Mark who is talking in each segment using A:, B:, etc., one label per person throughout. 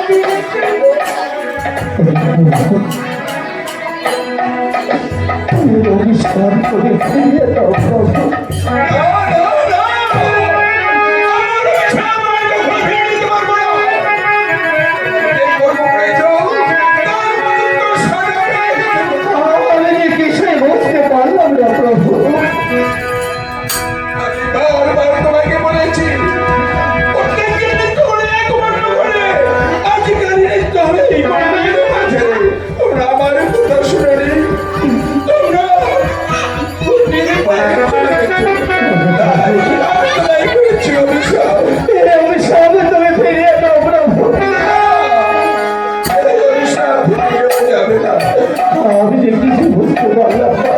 A: তুমি অভিশাপ করে ফিরিয়ে দাও প্রভু। আমি যে কিছু বুঝতে পারলাম না,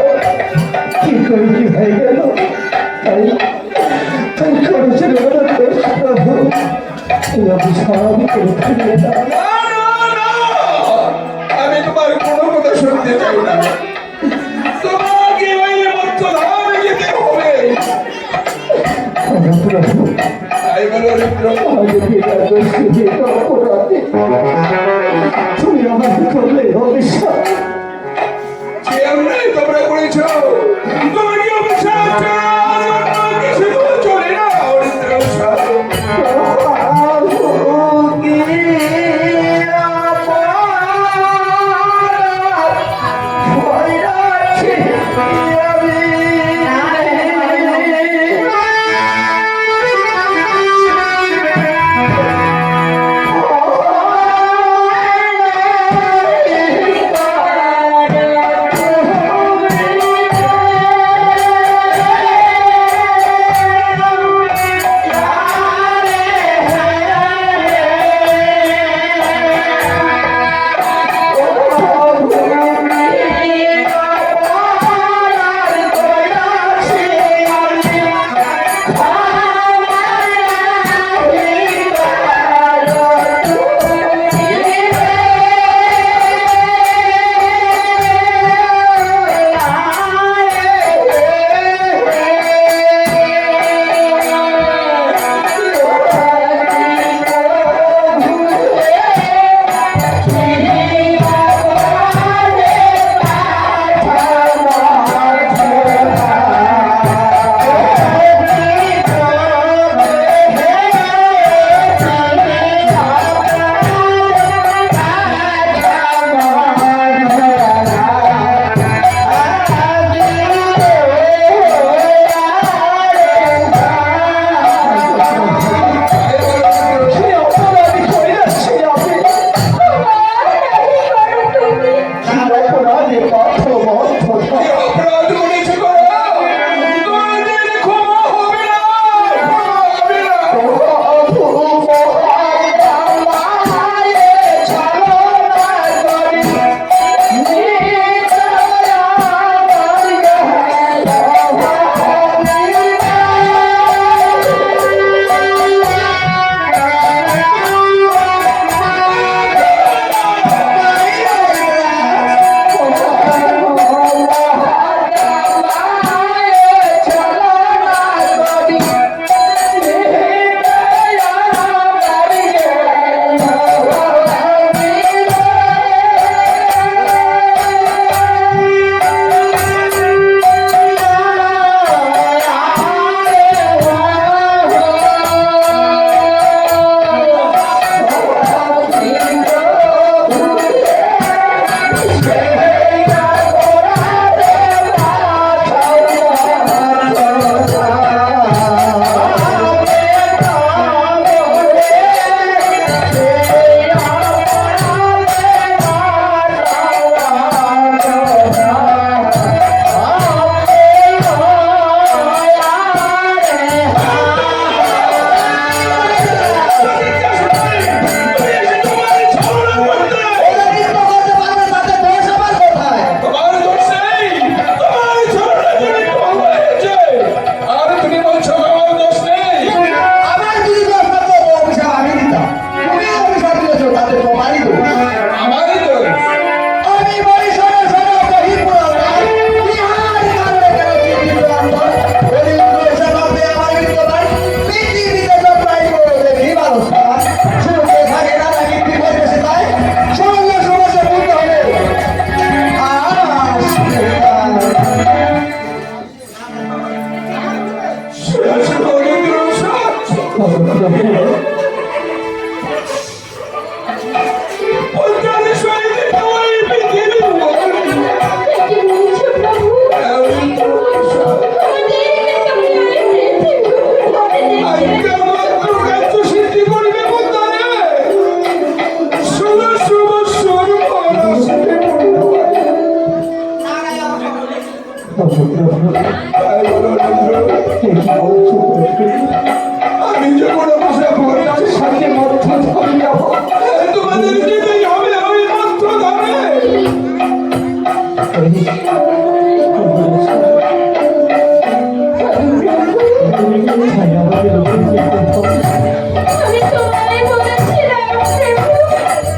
A: কি করে কি হয়ে গেল। তাই করেছেন প্রভু,
B: আমি তোমার কোনো কথা শুনতে চাই না। তোমাকে ওই মধ্যধামে যেতে হবে। তাই বলো
A: তুমি আমাকে করলে অভিশাপ,
B: যে অন্যায় তোমরা করেছ তোমাকে অভিশাপ কিছু চলে না।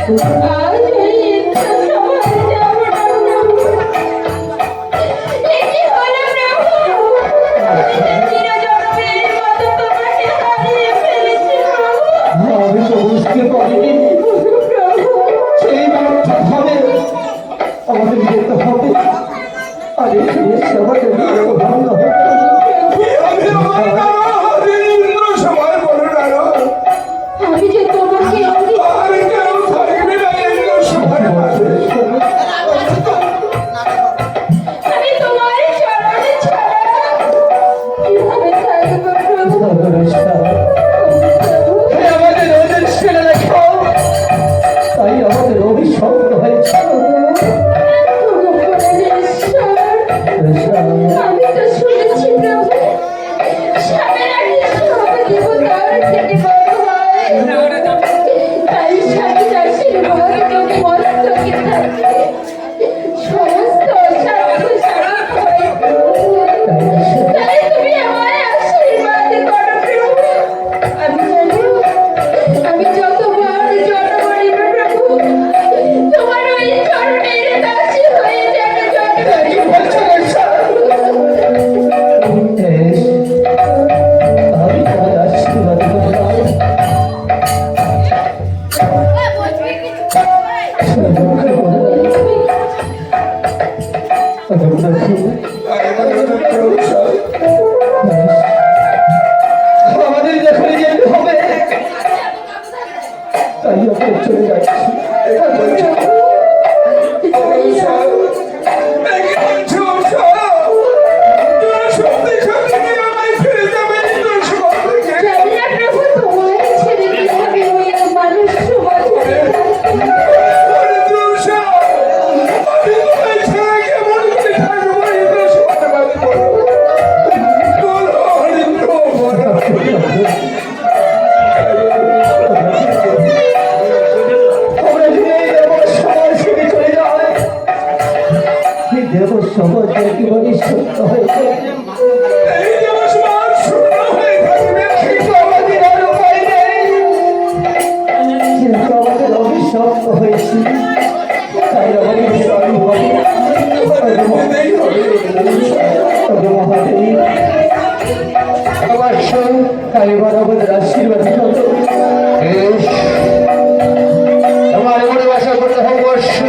C: আজ এই ইচ্ছা সমাজে যাব না প্রভু। এ কি হলো প্রভু? চিরজন্মের মতো তোমাকে হারিয়ে ফেলেছি প্রভু।
A: আমি তো বুঝতে পারিনি
C: প্রভু
A: সেই মাত্র হবে আমাদের যেতে হবে আর এখানে এসে আমাদের ভালো হবে
C: আমি যে তোমাকে আমি তোমার চরণে ছাড়া কিভাবে থাকবো প্রভু?
A: আমাদের ওদের ছেড়ে রেখো তাই আমাদের অভিশপ্ত হয়েছে
C: আমি তো শুনেছি প্রভু স্বামীর আশীর্বাদ দেবতার থেকে বড় হয়, তাই স্বামীর আশীর্বাদ যদি মস্তকে থাকে সমস্ত অসাধ্য সাধন হয় প্রভু। তাই তুমি আমায় আশীর্বাদ করো প্রভু। আমি জানি আমি যতবার জন্ম নিব প্রভু তোমার ওই চরণের দাসী হয়ে যেন জন্ম নিব।
A: আমি তোমার আশীর্বাদ করলাম আমাদের যেখানে যেতে হবে তাই আমরা চলে যাচ্ছি
C: জানি না প্রভু তোমায় ছেড়ে কিভাবে ওই মানুষ সমাজে
A: আমরা যদি এই দেবর সমাজ থেকে চলে যাই এই দেবর সমাজ একেবারে সত্য হয়েছে কিন্তু আমাদের আর উপায় নেই কিন্তু আমাদের অভিশপ্ত হয়েছে তাই আমাদের যেতে হবে মহাদেব অবশ্য তাই এবার আমাদের আশীর্বাদ করো আমার মনে বাসা করতে হবে অবশ্য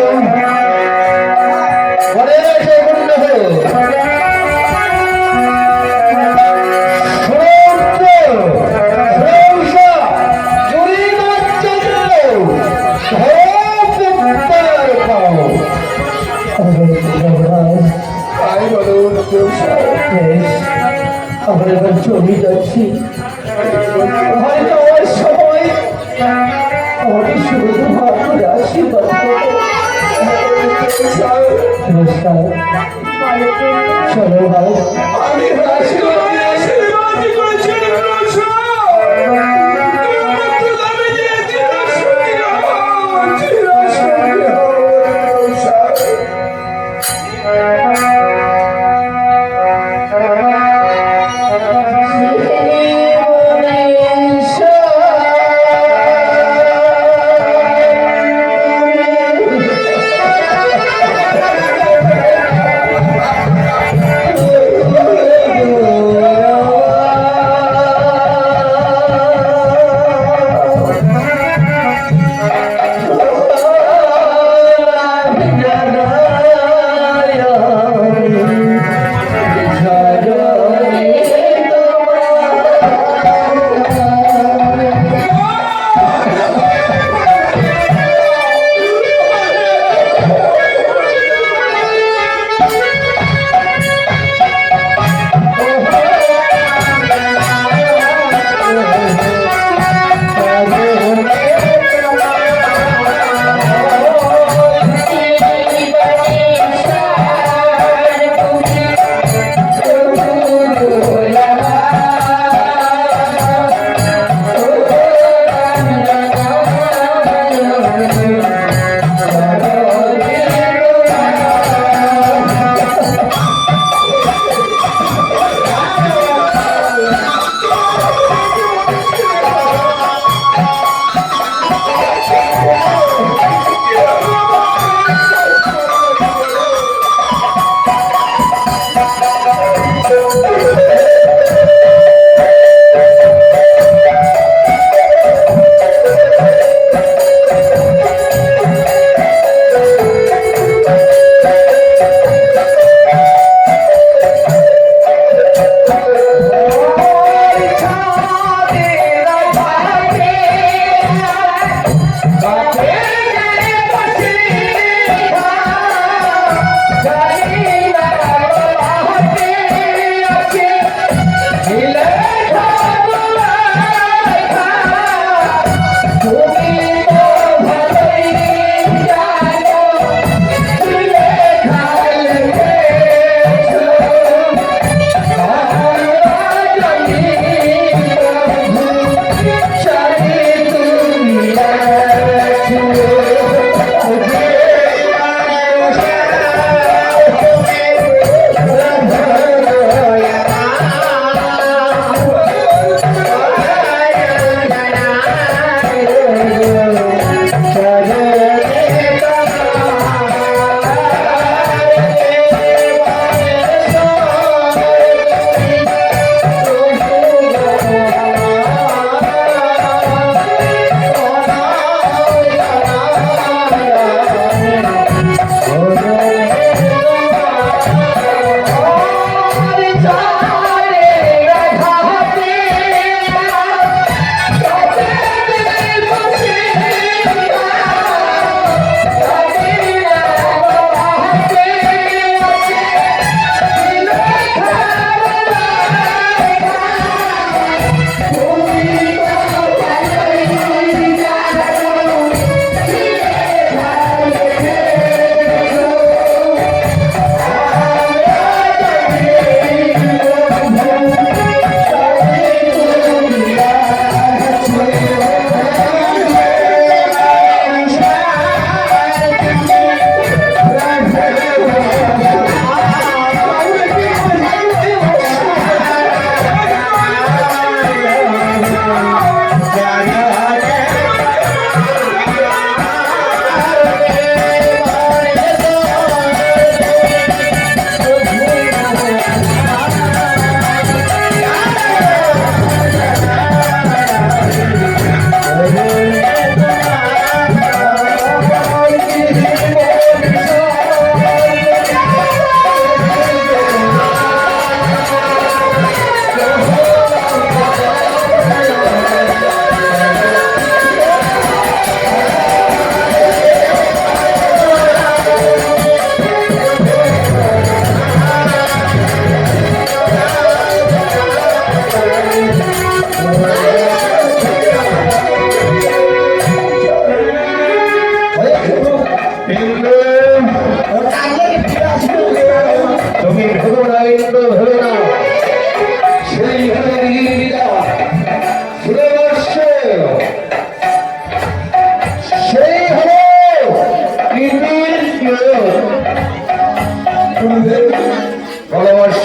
A: মনে বাসা করতে হবে আমরা এবার চলে যাচ্ছি হয়তো ওই সময় আমাকে শুধু তোমার করে আশীর্বাদ চলো ভাই
B: আমি আশীর্বাদ করেছি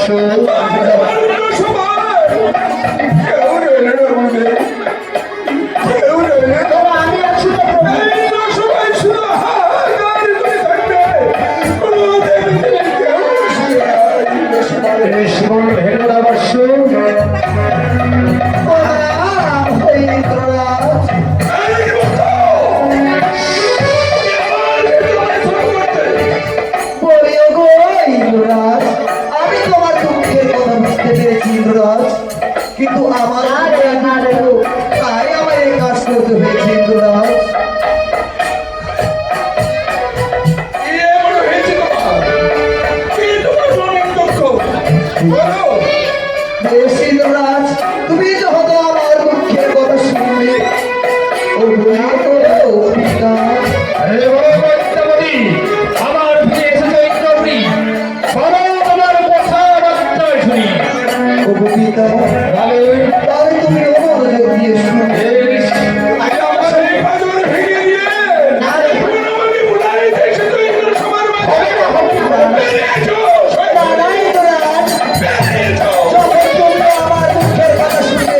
B: কেউ রইল না বলে, কেউ রইল না।
A: তবে আমি আছি তো প্রভু।
B: এই সবাই শুধু হাহাকার করে থাকবে, কোনো দেবী কেউ বেশি পারে।
A: শিবন ভেড়া বর্ষ আমি তোমার দুঃখের কথা বুঝতে পেরেছি ইন্দ্ররাজ, কিন্তু আমার তাই আমার এই কাজ করতে হয়েছে ইন্দ্ররাজ। বেশ ইন্দ্ররাজ, তুমি যখন আমার দুঃখের কথা শুনবে ও বলিও তো পিতা।
D: আমার ফিরে এসেছে ইন্দ্রপুরী, বলো তোমার কথাবার্তা শুনি।
A: ও পিতা, তাহলে তুমি মনোযোগ দিয়ে শুনবে। না, ইন্দ্ররাজ, যখন তুমি আমার দুঃখের কথা শুনবে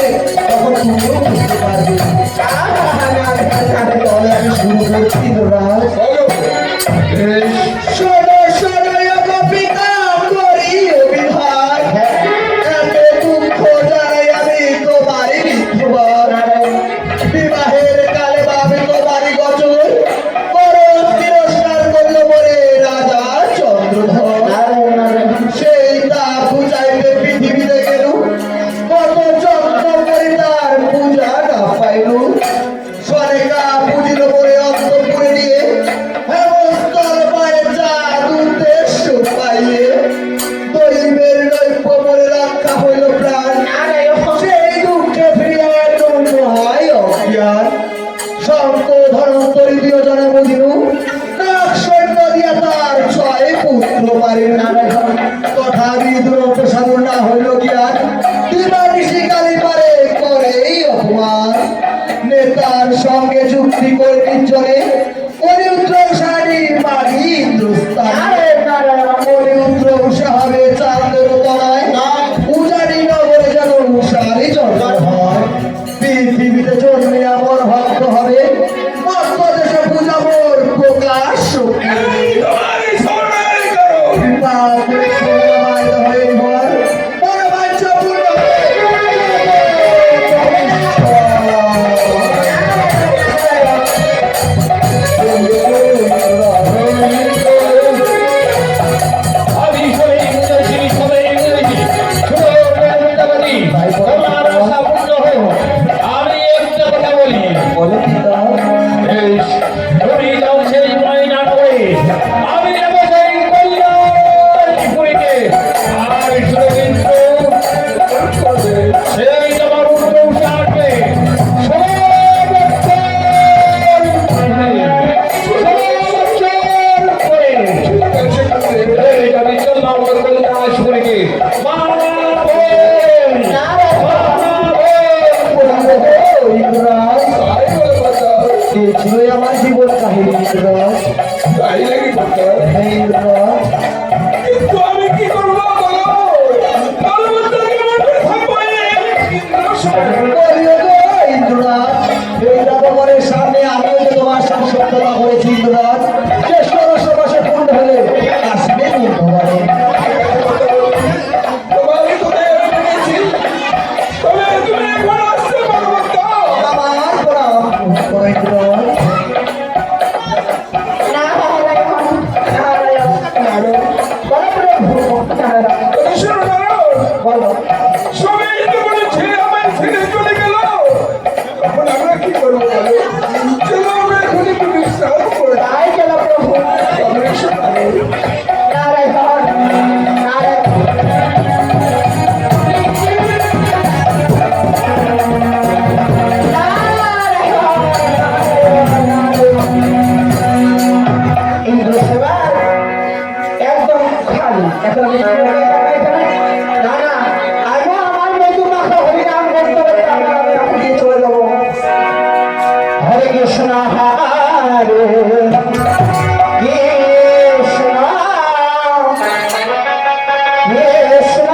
A: তখন তুমিও বুঝতে পারবে। তাহলে আমি শুরু করছি ইন্দ্ররাজ। শোনো শোনো গো পিতা, করি অভিধান, এত দুঃখ জানাই আমি তোমারই মিথ্যুবার। বিবাহের কালে ভাবে তোমারই গচর, বরং তিরস্কার করল বলে রাজা চন্দ্রধর। সেই তা বুঝাইতে পৃথিবীতে গেল, কত যত্ন করে তার পূজা না পাইল। সনেকা পুজিল বলে অন্তপুরে নিয়ে, হেমস্তল পায়ে চাঁদ উদ্দেশ্য পাইয়ে, দৈবের নৈপ্য বলে রক্ষা হইল প্রাণ। সেই দুঃখে ফিরিয়া এল হয় অজ্ঞান। শঙ্খ ধনন্তরী প্রিয়জনে বুঝিল, নাগ সৈন্য দিয়া তার ছয় পুত্র মারিল। তথাপি দুরন্ত সাধু না হইল জ্ঞান, দিবানিশি গালি পারে করে এই অপমান। নেতার সঙ্গে চুক্তি করে নির্জনে অনিরুদ্র সারি মারি হিন্দুস্তান। অনিরুদ্র সাহাবে চাঁদের তলায়, উজানি নগরে যেন সারি জন্ম হয়। পৃথিবীতে জন্মে আমার ভক্ত হবে, ভক্ত দেশে পূজা মোর প্রকাশ
D: আমি সবাই ইংরেজি, সবাই ইংরেজি। শুনো বৃন্দাবতী, তোমার আশা পূর্ণ হোক। আমি একটা কথা বলি, বেশ, তুমি যাও সেই ময়না নগরে, আমি যাবো সেই কল্যাণপুরীতে। আর শুনো কিন্তু, সেই তোমার উদ্দেশ্য আসবে আমি চললাম কল্যাণপুরীতে।
A: ছিল আমার জীবন কাহিনী ইন্দ্ররাজ। হ্যাঁ ইন্দ্ররাজ,
B: কিন্তু আমি কি করবো বলো?
A: বলিও গো ইন্দ্ররাজ, এই রাজভবনের সামনে আমিও যে তোমার সাথে সত্যতা করেছি ইন্দ্ররাজ। যে 1600 বছর পূর্ণ হলে আসবে ভগবানে। আমার প্রণাম করো ইন্দ্ররাজ। বলো
B: কি করবো বলো? চলো আমরা এখন একটু বিশ্রাম করি।
A: তাই গেল প্রভু। একদম খালি এখন চলে যাবো। হরে কৃষ্ণ হরে কৃষ্ণ কৃষ্ণ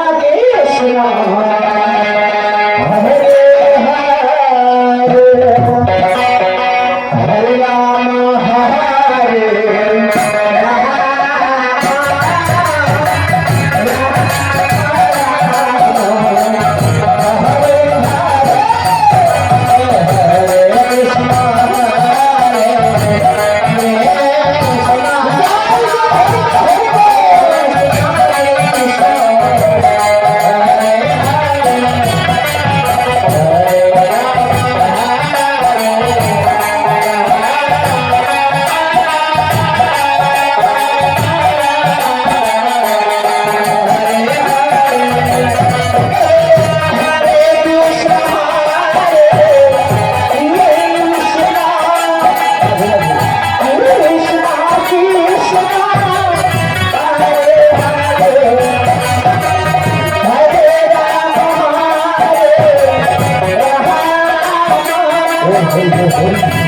A: হরি